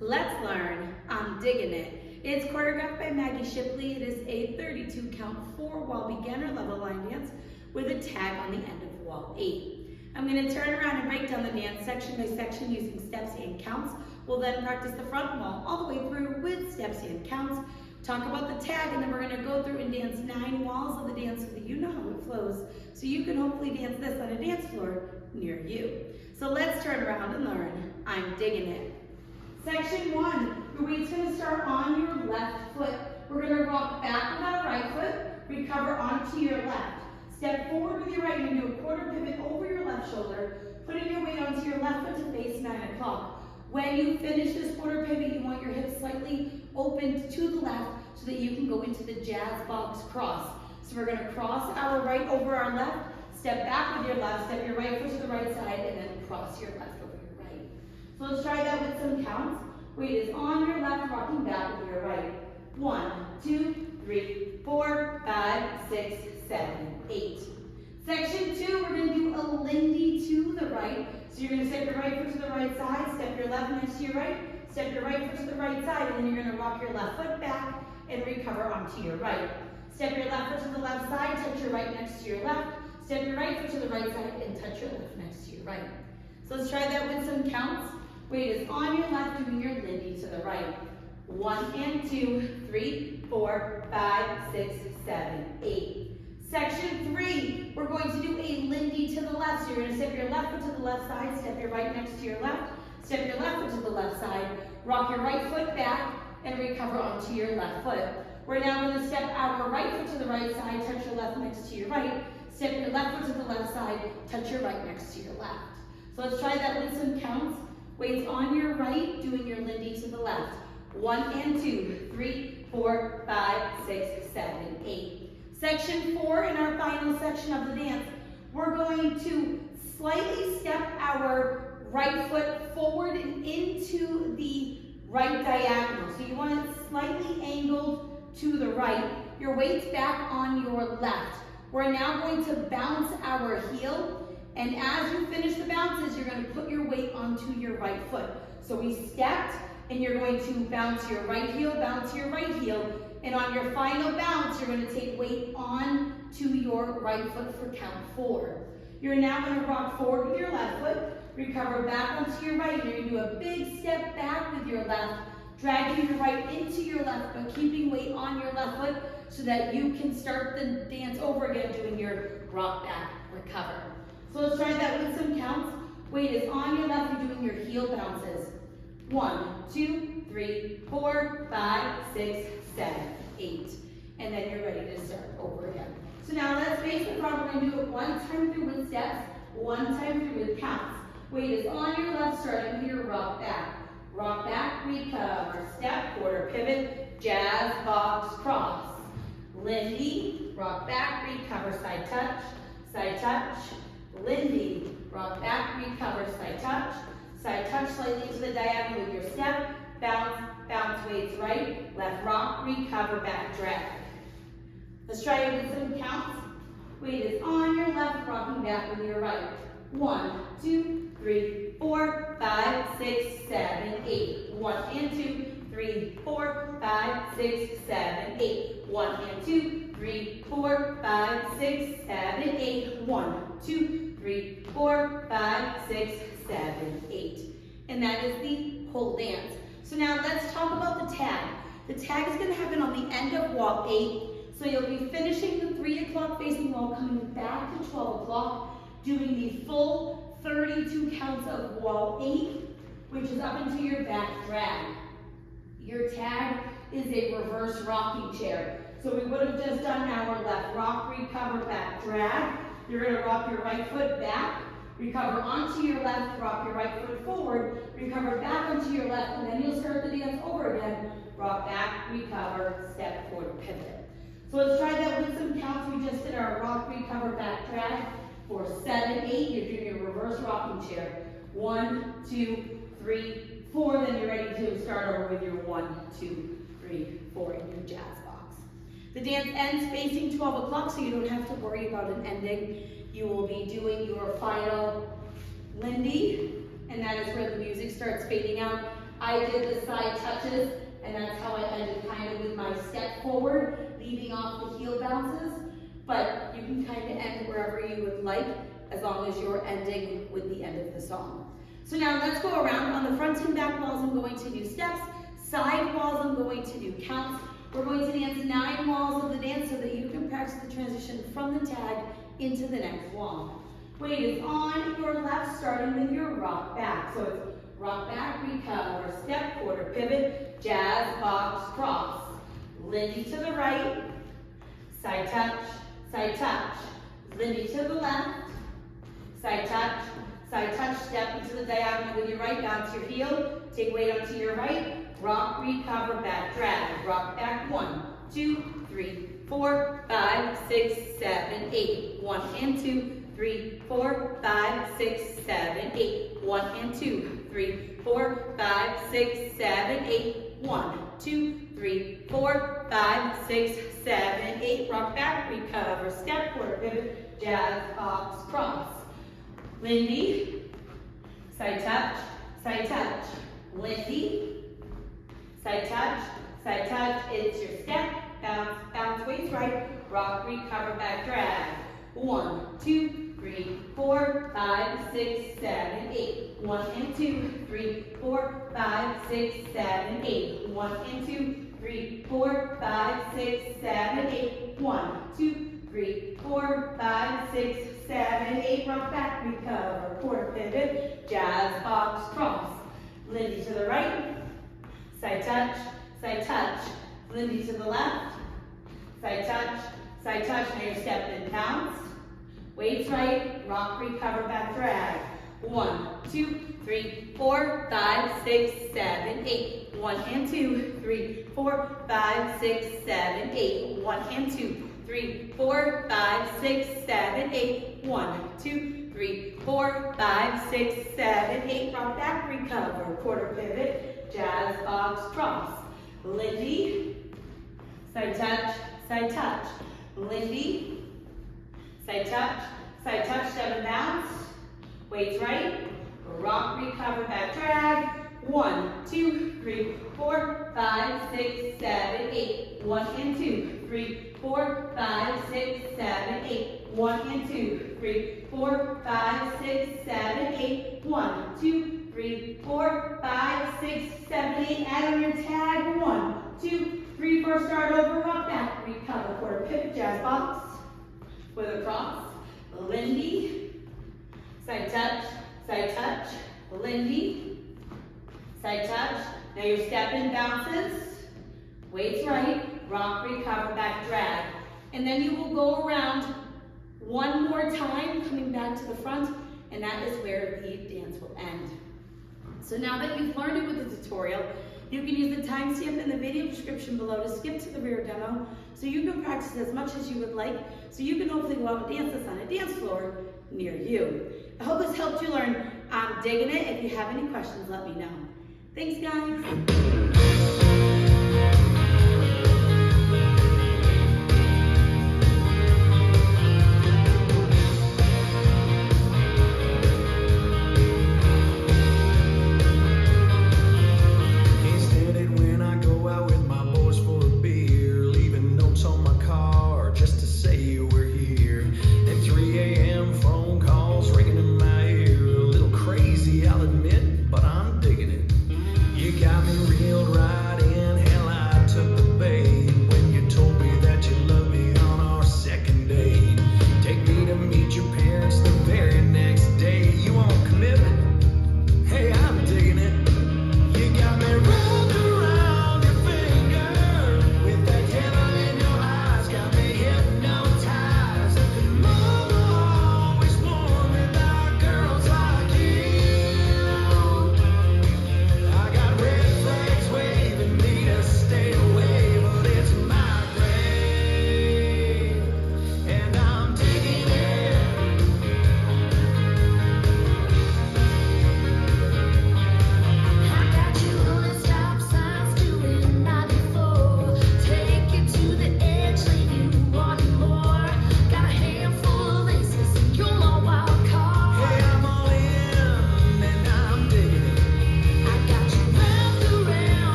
Let's learn I'm Digging It. It's choreographed by Maggie Shipley. It is a 32 count 4-wall beginner level line dance with a tag on the end of wall 8. I'm going to turn around and break down the dance section by section using steps and counts. We'll then practice the front wall all the way through with steps and counts, talk about the tag, and then we're going to go through and dance 9 walls of the dance so that you know how it flows, so you can hopefully dance this on a dance floor near you. So let's turn around and learn I'm Digging It. Section 1, your weight's going to start on your left foot. We're going to rock back with our right foot, recover onto your left. Step forward with your right and do a quarter pivot over your left shoulder, putting your weight onto your left foot to face 9 o'clock. When you finish this quarter pivot, you want your hips slightly opened to the left so that you can go into the jazz box cross. So we're going to cross our right over our left, step back with your left, step your right foot to the right side, and then cross your left over your right. So let's try that with some counts. Weight is on your left, rocking back with your right. 1, 2, 3, 4, 5, 6, 7, 8. Section 2, we're going to do a Lindy to the right. So you're going to step your right foot to the right side, step your left next to your right, step your right foot to the right side, and then you're going to rock your left foot back and recover onto your right. Step your left foot to the left side, touch your right next to your left, step your right foot to the right side, and touch your left next to your right. So let's try that with some counts. Weight is on your left, doing your Lindy to the right. 1 and 2, 3, 4, 5, 6, 7, 8. Section 3, we're going to do a Lindy to the left. So you're you're going to step your left foot to the left side, step your right next to your left, step your left foot to the left side, rock your right foot back, and recover onto your left foot. We're now going to step our right foot to the right side, touch your left next to your right, step your left foot to the left side, touch your right next to your left. So let's try that with some counts. Weights on your right, doing your Lindy to the left. 1 and 2, 3, 4, 5, 6, 7, 8. Section 4 in our final section of the dance, we're going to slightly step our right foot forward and into the right diagonal. So you want it slightly angled to the right. Your weight's back on your left. We're now going to bounce our heel, and as you finish the bounces, you're going to put your weight onto your right foot. So we stepped, and you're going to bounce your right heel, bounce your right heel, and on your final bounce, you're going to take weight on to your right foot for count 4. You're now going to rock forward with your left foot, recover back onto your right. You're going to do a big step back with your left, dragging your right into your left, but keeping weight on your left foot so that you can start the dance over again doing your rock back recover. So let's try that with some counts. Weight is on your left, you're doing your heel bounces. 1, 2, 3, 4, 5, 6, 7, 8. And then you're ready to start over again. So now let's face the front. We're going to do it one time through with steps, one time through with counts. Weight is on your left, starting with your rock back. Rock back, recover, step, quarter pivot, jazz, box, cross. Lindy, rock back, recover, side touch, Lindy, rock back, recover, side touch slightly to the diagonal with your step, bounce, bounce, weights right, left rock, recover, back drag. Let's try it with some counts. Weight is on your left, rocking back with your right. 1, 2, 3, 4, 5, 6, 7, 8. 1 and 2, 3, 4, 5, 6, 7, 8. 1 and 2, 3, 4, 5, 6, 7, 8. 1, 2, 3, 4, 5, 6, 7, 8. And that is the whole dance. So now let's talk about the tag. The tag is going to happen on the end of wall 8. So you'll be finishing the 3 o'clock facing wall, coming back to 12 o'clock, doing the full 32 counts of wall 8, which is up into your back drag. Your tag is a reverse rocking chair. So we would have just done our left rock, recover, back drag. You're going to rock your right foot back, recover onto your left, rock your right foot forward, recover back onto your left, and then you'll start the dance over again. Rock back, recover, step forward, pivot. So let's try that with some counts. We just did our rock, recover, back drag for 7, 8. You're doing your reverse rocking chair. 1, 2, 3, 4. Then you're ready to start over with your 1, 2, 3, 4 in your jazz box. The dance ends facing 12 o'clock, so you don't have to worry about an ending. You will be doing your final Lindy, and that is where the music starts fading out. I did the side touches, and that's how I ended kind of with my step forward, leaving off the heel bounces, but you can kind of end wherever you would like, as long as you're ending with the end of the song. So now let's go around. On the front and back walls, I'm going to do steps. Side walls, I'm going to do counts. We're going to dance 9 walls of the dance so that you can practice the transition from the tag into the next wall. Weight is on your left, starting with your rock back. So it's rock back, recover, step, quarter pivot, jazz, box, cross. Lindy to the right, side touch, Lindy to the left, side touch, step into the diagonal with your right, bounce your heel, take weight onto your right, rock, recover, back, drag, rock back, 1, 2, 3, 4, 5, 6, 7, 8, 1 and 2, 3, 4, 5, 6, 7, 8, 1 and 2, 3, 4, 5, 6, 7, 8, 1, 2, 3, 4, 5, 6, 7, 8, rock back, recover, step, quarter pivot, jazz, box, cross. Lindy, side touch, Lindy, side touch, it's your step, bounce, weights right, rock, recover, back, drag. 1, 2, 3, 4, 5, 6, 7, 8. 1 and 2, 3, 4, 5, 6, 7, 8. 1 and 2, 3, 4, 5, 6, 7, 8. 1, 2, 3, 4, 5, 6, 7, 8. Rock back, recover, quarter pivot, jazz, box, cross. Lindy to the right, side touch, Lindy to the left, side touch, now you're stepping, bounce, weights right, rock, recover, back, drag. 1, 2, 3, 4, 5, 6, 7, 8. 1 and 2, 3, 4, 5, 6, 7, 8. 1 and 2, 3, 4, 5, 6, 7, 8. 1, 2, 3, 4, 5, 6, 7, 8. Rock back, recover, quarter pivot, jazz, box, cross. Lindy, side touch, Lindy, side touch, step and bounce, weights right, rock, recover, back, drag. 1, 2, 3, 4, 5, 6, 7, 8. 1 and 2, 3, 4, 5, 6, 7, 8. 1 and 2, 3, 4, 5, 6, 7, 8. 1, 2, 3, 4, 5, 6, 7, 8. Add on your tag. 1, 2, 3, 4. Start over. Rock back. Recover. Quarter pivot. Jazz box with a cross. Lindy. Side touch. Lindy. Side touch. Now you're stepping bounces. Weights right. Rock, recover, back, drag. And then you will go around one more time, coming back to the front, and that is where the dance will end. So now that you've learned it with the tutorial, you can use the timestamp in the video description below to skip to the rear demo, so you can practice as much as you would like, so you can hopefully go out and dance this on a dance floor near you. I hope this helped you learn. I'm digging it. If you have any questions, let me know. Thanks, guys.